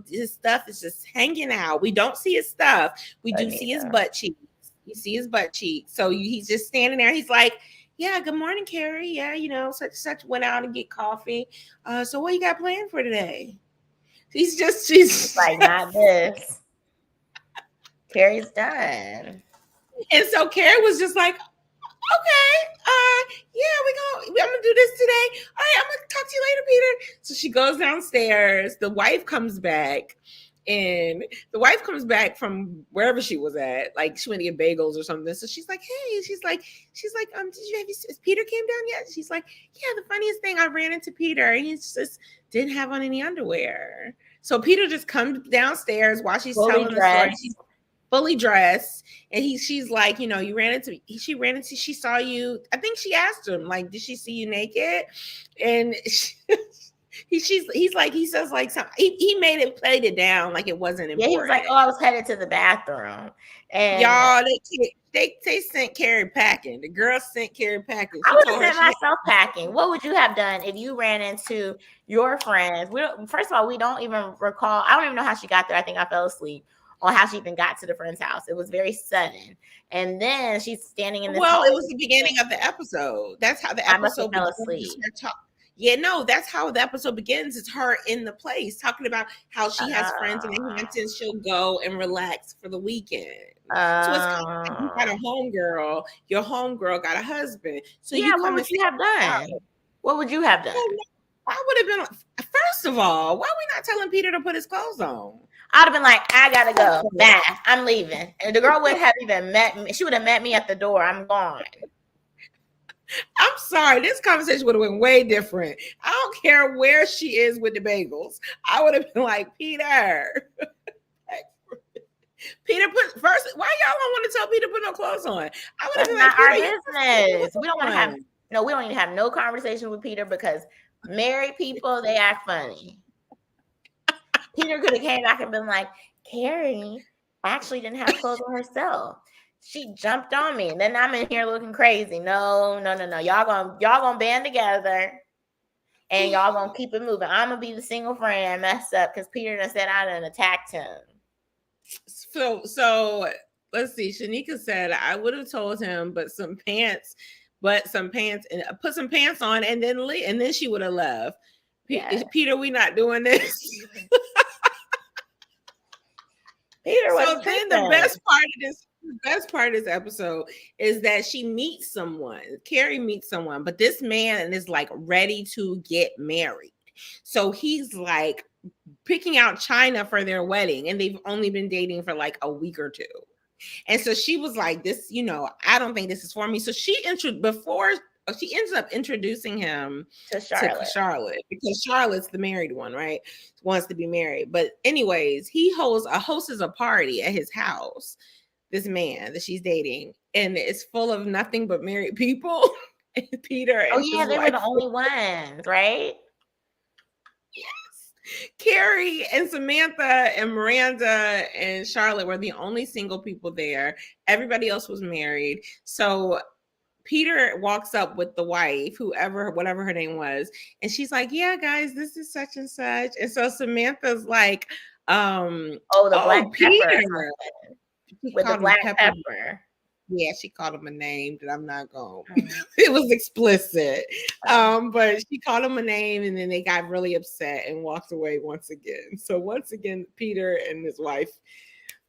His stuff is just hanging out. We don't see his stuff. We do see his butt cheeks. You see his butt cheeks. So he's just standing there. He's like, yeah, good morning, Carrie. Yeah, you know, such went out and get coffee. So what you got planned for today? She's like, not this. Carrie's done. And so Carrie was just like, okay, yeah, I'm gonna do this today. All right, I'm gonna talk to you later, Peter. So she goes downstairs. The wife comes back, and the wife comes back from wherever she was at, like she went to get bagels or something. So she's like, hey, she's like, is Peter came down yet? She's like, yeah. The funniest thing, I ran into Peter. He just didn't have on any underwear. So Peter just comes downstairs while she's telling the story. She's fully dressed, and she's like, you know, she saw you. I think she asked him, like, did she see you naked? And he's like, he says like something. He played it down like it wasn't important. Yeah, he was like, oh, I was headed to the bathroom. And y'all, they sent Carrie packing. The girl sent Carrie packing. I would have sent myself packing. What would you have done if you ran into your friends? First of all, we don't even recall. I don't even know how she got there. I think I fell asleep on how she even got to the friend's house. It was very sudden. And then she's standing in this. Well, it was the beginning of the episode. That's how the episode fell asleep. Yeah, no, that's how the episode begins. It's her in the place talking about how she has friends in Hampton. She'll go and relax for the weekend. So it's kind of like you got a homegirl. Your homegirl got a husband. So yeah, what would you have done? What would you have done? I would have been, first of all, why are we not telling Peter to put his clothes on? I'd have been like, I gotta go. Nah, I'm leaving. And the girl would have even met me. She would have met me at the door. I'm gone. I'm sorry. This conversation would have been way different. I don't care where she is with the bagels. I would have been like, Peter. Peter, first. Why y'all don't want to tell Peter to put no clothes on? I would have been like, our business. We don't want to have. No, we don't need to have no conversation with Peter because married people, they act funny. Peter could have came back and been like, Carrie actually didn't have clothes on herself. She jumped on me. And then I'm in here looking crazy. No. Y'all gonna band together and y'all gonna keep it moving. I'm gonna be the single friend messed up because Peter done said I done attacked him. So let's see. Shanika said I would have told him, but some pants, and put some pants on and then leave. And then she would have left. Yes. Peter, we not doing this. Peter was so then the best part of this episode is that she meets someone. Carrie meets someone, but this man is like ready to get married. So he's like picking out China for their wedding, and they've only been dating for like a week or two. And so she was like, this, you know, I don't think this is for me. So she ends up introducing him to Charlotte because Charlotte's the married one, right? Wants to be married. But anyways, he hosts a party at his house, this man that she's dating, and it's full of nothing but married people. And Peter and they were the only ones, right? Yes. Carrie and Samantha and Miranda and Charlotte were the only single people there. Everybody else was married. So Peter walks up with the wife, whatever her name was, and she's like, yeah, guys, this is such and such. And so Samantha's like, black Peter. Pepper. With the black pepper. Yeah, she called him a name that I'm not going. It was explicit. But she called him a name, and then they got really upset and walked away once again. So once again, Peter and his wife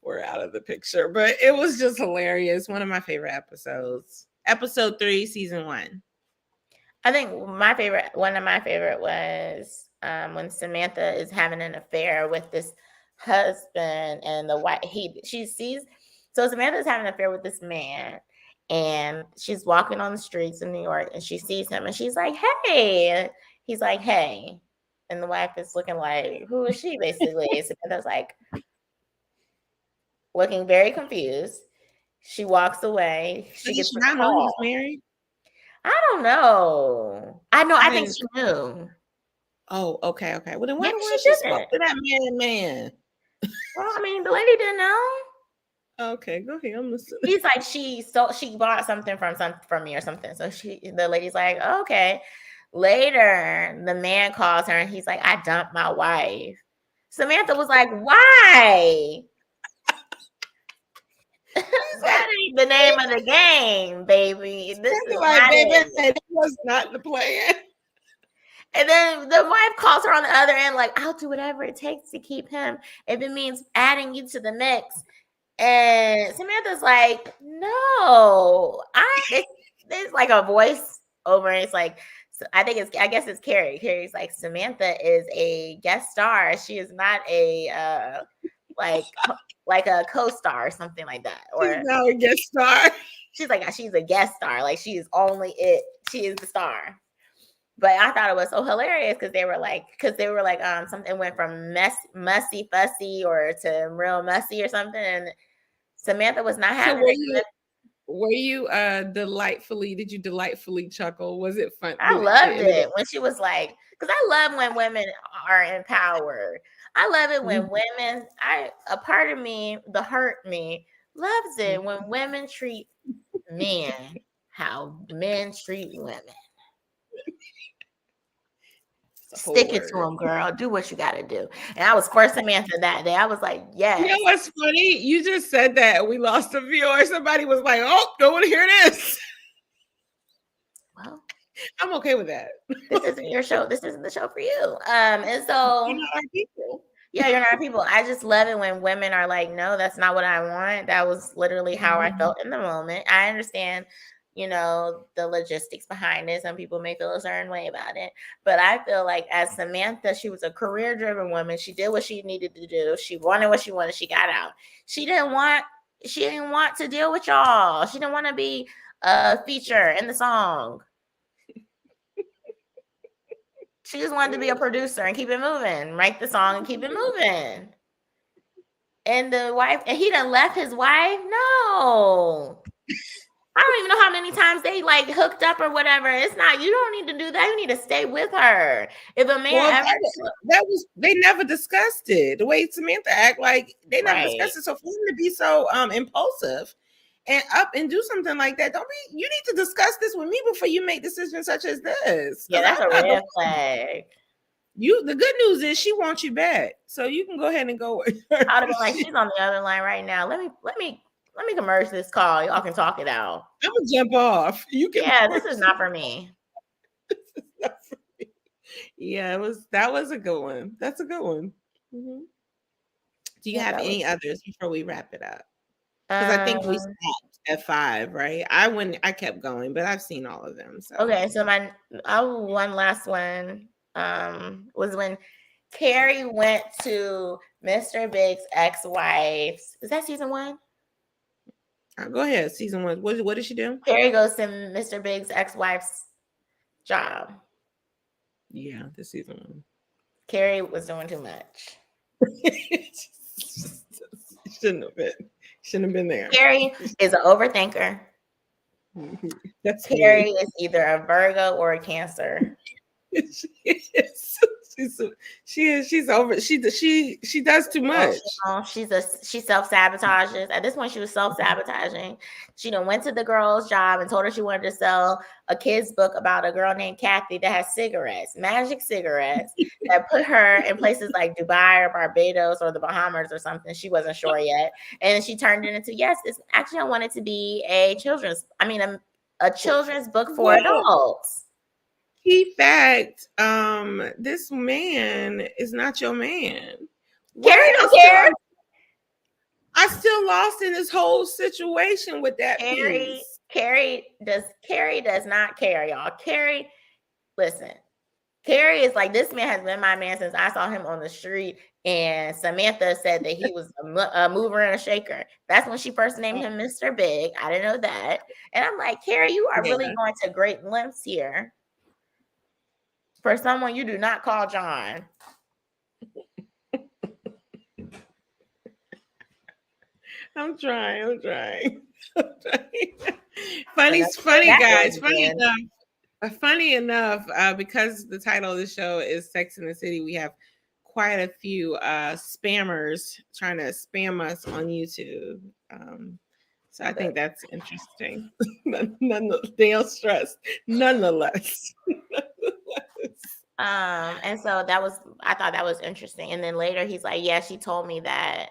were out of the picture. But it was just hilarious. One of my favorite episodes. Episode 3, season 1. I think one of my favorite was when Samantha is having an affair with this husband, and the wife. So Samantha's having an affair with this man, and she's walking on the streets in New York, and she sees him, and she's like, "Hey." He's like, "Hey," and the wife is looking like, "Who is she?" Basically, Samantha's like looking very confused. She walks away. She gets not know he was married. I don't know. I think she knew. Oh, okay. Well, then why Maybe don't she she spoke didn't. to that man? Well, I mean, the lady didn't know. Okay, go ahead. I'm listening. He's like, she bought something from me or something. So the lady's like, oh, okay. Later, the man calls her and he's like, I dumped my wife. Samantha was like, why? That ain't the name of the game, baby. This is like, not baby, it. that was not the plan. And then the wife calls her on the other end, like, I'll do whatever it takes to keep him if it means adding you to the mix. And Samantha's like, no, there's like a voice over. It's like, I guess it's Carrie. Carrie's like, Samantha is a guest star. She is not a like a co-star or something like that. Or she's now a guest star. she's a guest star. Like she is only it. She is the star. But I thought it was so hilarious because they were like something went from messy fussy or to real messy or something, and Samantha was not having it. Were you did you delightfully chuckle? Was it fun? I loved it when she was like, because I love when women are empowered. I love it when women, a part of me, the hurt me, loves it when women treat men how men treat women. Stick it to them, girl. Do what you got to do. And I was for Samantha that day. I was like, yes. You know what's funny? You just said that we lost a viewer. Somebody was like, oh, don't want to hear this. Well, I'm okay with that. This isn't your show. This isn't the show for you. And so you're not our people. Yeah, you're not our people. I just love it when women are like, no, that's not what I want. That was literally how I felt in the moment. I understand, the logistics behind it. Some people may feel a certain way about it. But I feel like as Samantha, she was a career-driven woman. She did what she needed to do. She wanted what she wanted. She got out. She didn't want to deal with y'all. She didn't want to be a feature in the song. She just wanted to be a producer and keep it moving, write the song and keep it moving. And the wife, and he done left his wife? No. I don't even know how many times they like hooked up or whatever. It's not, you don't need to do that. You need to stay with her. If a man they never discussed it. The way Samantha act, like they never discussed it. So for him to be so impulsive and up and do something like that, you need to discuss this with me before you make decisions such as this. Yeah, that's a red flag. The good news is she wants you back, so you can go ahead and go with her. I'd have been like, she's on the other line right now. Let me commerce this call. Y'all can talk it out. I'm gonna jump off. You can. Yeah, this is not for me. Yeah, that was a good one. That's a good one. Mm-hmm. Do you have any others before we wrap it up? Because I think we stopped at 5, right? I kept going, but I've seen all of them. So okay, so one last one was when Carrie went to Mr. Big's ex-wife's. Is that season 1? Go ahead. Season 1. What did she do? Carrie goes to Mr. Big's ex-wife's job. Yeah, this season 1. Carrie was doing too much. Shouldn't have been there. Carrie is an overthinker. Carrie is either a Virgo or a Cancer. She's over. She does too much. She self-sabotages. At this point, she was self-sabotaging. She done went to the girl's job and told her she wanted to sell a kid's book about a girl named Kathy that has cigarettes, magic cigarettes, that put her in places like Dubai or Barbados or the Bahamas or something. She wasn't sure yet. And she turned it into, yes, I wanted to be a children's book for adults. Key fact, this man is not your man. Carrie don't care. I still lost in this whole situation with that piece. Carrie does not care, y'all. Carrie, listen. Carrie is like, this man has been my man since I saw him on the street. And Samantha said that he was a mover and a shaker. That's when she first named him Mr. Big. I didn't know that. And I'm like, Carrie, you are really going to great lengths here for someone you do not call John. I'm trying. Funny, guys. Funny enough. Funny enough, because the title of the show is Sex in the City, we have quite a few spammers trying to spam us on YouTube. So I think that's interesting. None stressed. Nonetheless. And so I thought that was interesting. And then later he's like, yeah, she told me that.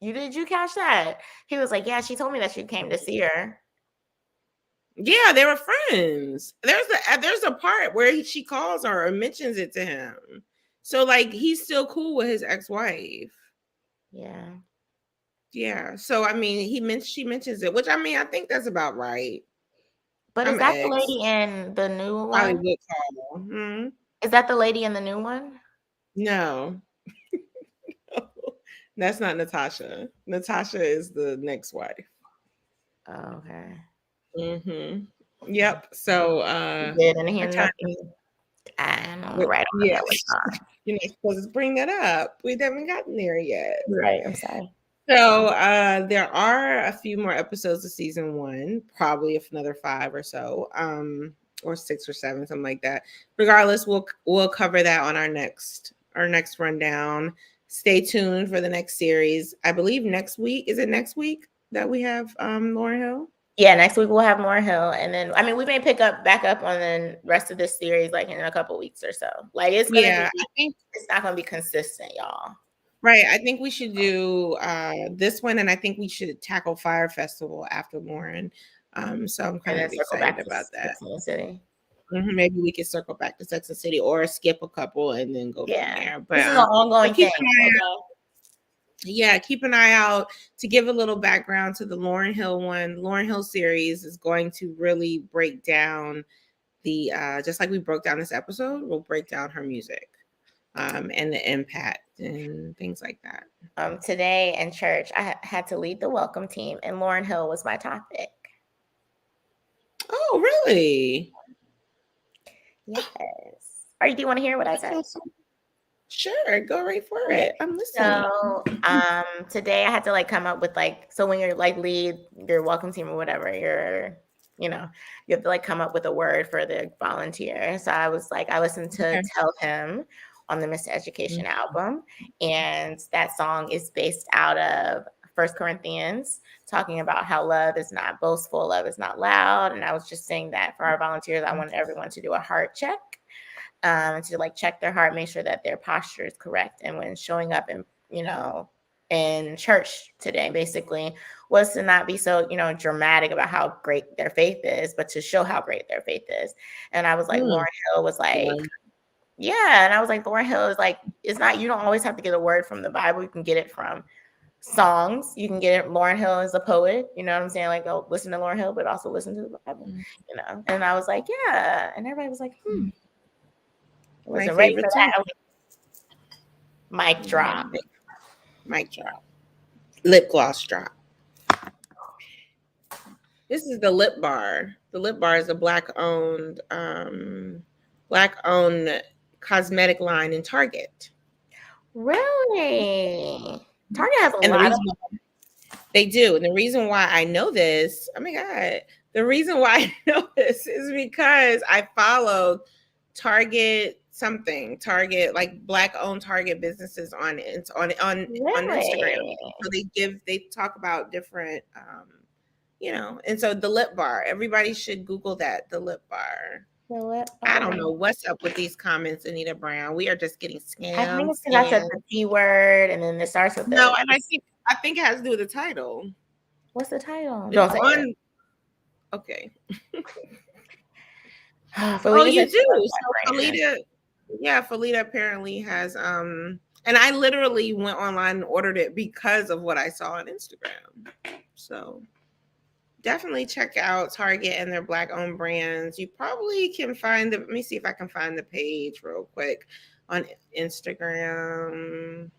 Did you catch that? He was like, yeah, she told me that you came to see her. Yeah, they were friends. There's a part where she calls her or mentions it to him. So like he's still cool with his ex-wife. Yeah. Yeah. So I mean, she mentions it, which I mean, I think that's about right. But is that the lady in the new one? Probably would call. Hmm? Is that the lady in the new one? No. That's not Natasha. Natasha is the next wife. Oh, okay. Mm-hmm. Yep. So didn't hear nothing. I know right on yeah. that was on. You're not supposed to bring that up. We haven't gotten there yet. Right. I'm sorry. So there are a few more episodes of season 1, probably if another 5 or so, or 6 or 7, something like that. Regardless, we'll cover that on our next rundown. Stay tuned for the next series. I believe next week. Is it next week that we have Lauryn Hill? Yeah, next week we'll have Lauryn Hill, and then I mean we may pick back up on the rest of this series like in a couple weeks or so. Like it's gonna I think it's not gonna be consistent, y'all. Right. I think we should do this one, and I think we should tackle Fire Festival after Lauren. So I'm kind of excited about that. City. Mm-hmm. Maybe we could circle back to Sex and City or skip a couple and then go from there. But this is an ongoing thing. Yeah, keep an eye out. To give a little background to the Lauryn Hill one. Lauryn Hill series is going to really break down the just like we broke down this episode, we'll break down her music. And the impact and things like that. Today in church, I had to lead the welcome team, and Lauryn Hill was my topic. Oh, really? Yes. Do you want to hear what I said? Sure, go right for it. I'm listening. So, today I had to come up with so when you're lead your welcome team or whatever, you have to come up with a word for the volunteer. So I was I listened to Tell Him on the Mr. Education album, and that song is based out of 1 Corinthians, talking about how love is not boastful, love is not loud. And I was just saying that for our volunteers, I wanted everyone to do a heart check, to check their heart, make sure that their posture is correct. And when showing up in church today, basically, was to not be so, dramatic about how great their faith is, but to show how great their faith is. And I was Lauryn Hill was yeah. And I was Lauryn Hill is it's not, you don't always have to get a word from the Bible. You can get it from songs. You can get it. Lauryn Hill is a poet. You know what I'm saying? Go listen to Lauryn Hill, but also listen to the Bible, And I was yeah. And everybody was I wasn't ready for that. Mic drop. Mic drop. Lip gloss drop. This is the Lip Bar. The Lip Bar is a black-owned cosmetic line in Target. Really? Target has a lot of they do. And the reason why I know this, oh my God, the reason why I know this is because I followed Target black-owned Target businesses on Instagram. So they talk about different and so the Lip Bar, everybody should Google that, the Lip Bar. I don't know what's up with these comments, Anita Brown. We are just getting scammed. I think it's because I said the T word, and then it starts with no. And I think it has to do with the title. What's the title? Don't say it. Okay. Oh, you do. So Felita apparently has and I literally went online and ordered it because of what I saw on Instagram. So definitely check out Target and their black-owned brands. You probably can find let me see if I can find the page real quick on Instagram.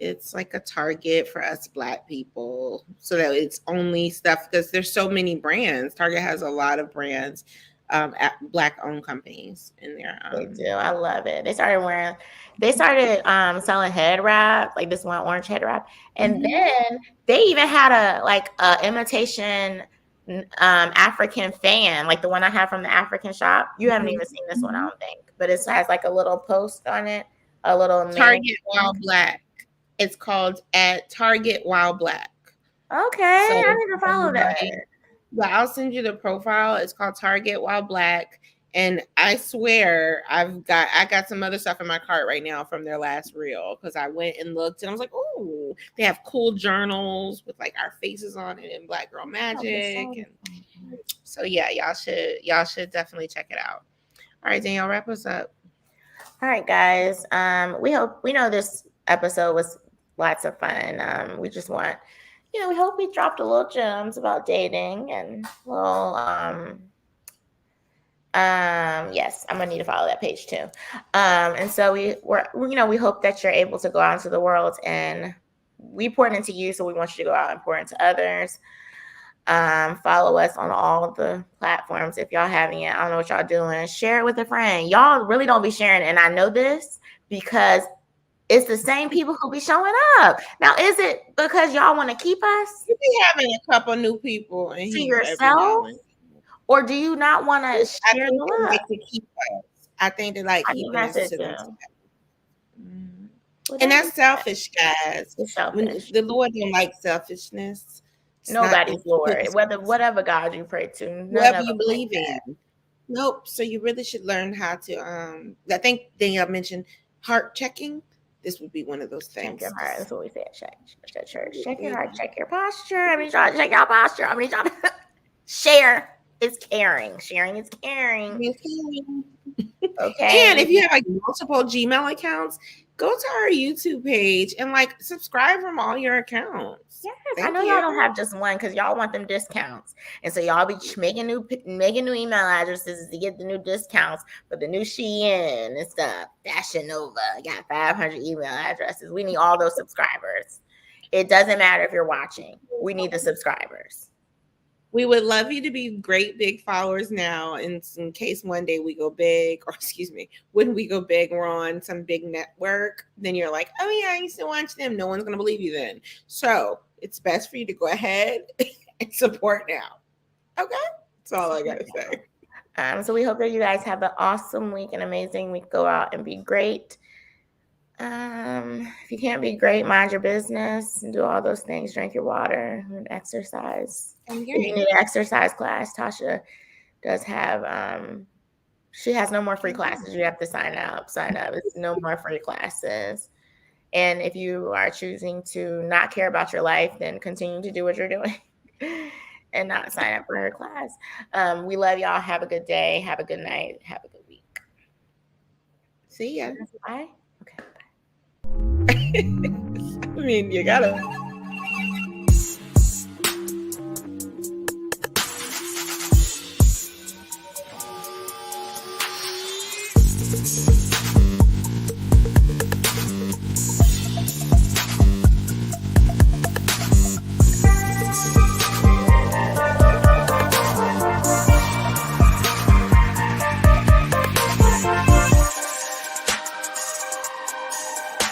It's like a Target for us Black people, so that it's only stuff because there's so many brands. Target has a lot of brands, at Black-owned companies in there. They do. I love it. They started selling head wrap, like this one orange head wrap, and then they even had a imitation African fan, like the one I have from the African shop. You haven't even seen this one, I don't think, but it has like a little post on it, a little Target Wild Black. It's called at Target Wild Black. Okay, So I need to follow that. But I'll send you the profile. It's called Target Wild Black. And I swear I got some other stuff in my cart right now from their last reel because I went and looked and I was like, oh, they have cool journals with like our faces on it and Black Girl Magic. And so yeah, y'all should definitely check it out. All right, Danielle, wrap us up. All right, guys. We know this episode was lots of fun. We just want, we hope we dropped a little gems about dating and little yes, I'm gonna need to follow that page too. And so we hope that you're able to go out into the world, and we poured into you, so we want you to go out and pour into others. Follow us on all of the platforms if y'all having it. I don't know what y'all doing. Share it with a friend. Y'all really don't be sharing, and I know this because it's the same people who be showing up. Now, is it because y'all want to keep us? You be having a couple new people in to here yourself. Or do you not want to share the love? Like to keep us. I think they like keeping us to themselves. And that's selfish, guys. It's selfish. The Lord don't like selfishness. Nobody's Lord. Whatever God you pray to. Whoever you believe in. Nope. So you really should learn how to I think Danielle mentioned heart checking. This would be one of those things. Check your heart. That's what we say at church. Check your heart. Check your posture. I mean, y'all check your posture. I mean, y'all share. It's caring. Sharing is caring. Okay. And if you have like multiple Gmail accounts, go to our YouTube page and like subscribe from all your accounts. Yes, I know y'all don't have just one because y'all want them discounts, and so y'all be making new email addresses to get the new discounts for the new SZN and stuff. Fashion Nova got 500 email addresses. We need all those subscribers. It doesn't matter if you're watching. We need the subscribers. We would love you to be great big followers now, in case one day we go big, or when we go big, we're on some big network, then you're like, oh yeah, I used to watch them. No one's going to believe you then. So it's best for you to go ahead and support now. Okay? That's all I got to say. So we hope that you guys have an awesome week, an amazing week. Go out and be great. If you can't be great, mind your business and do all those things. Drink your water and exercise. If you need an exercise class, Tasha does have, she has no more free classes. You have to sign up. It's no more free classes. And if you are choosing to not care about your life, then continue to do what you're doing and not sign up for her class. We love y'all. Have a good day. Have a good night. Have a good week. See ya. Bye. I mean, you gotta.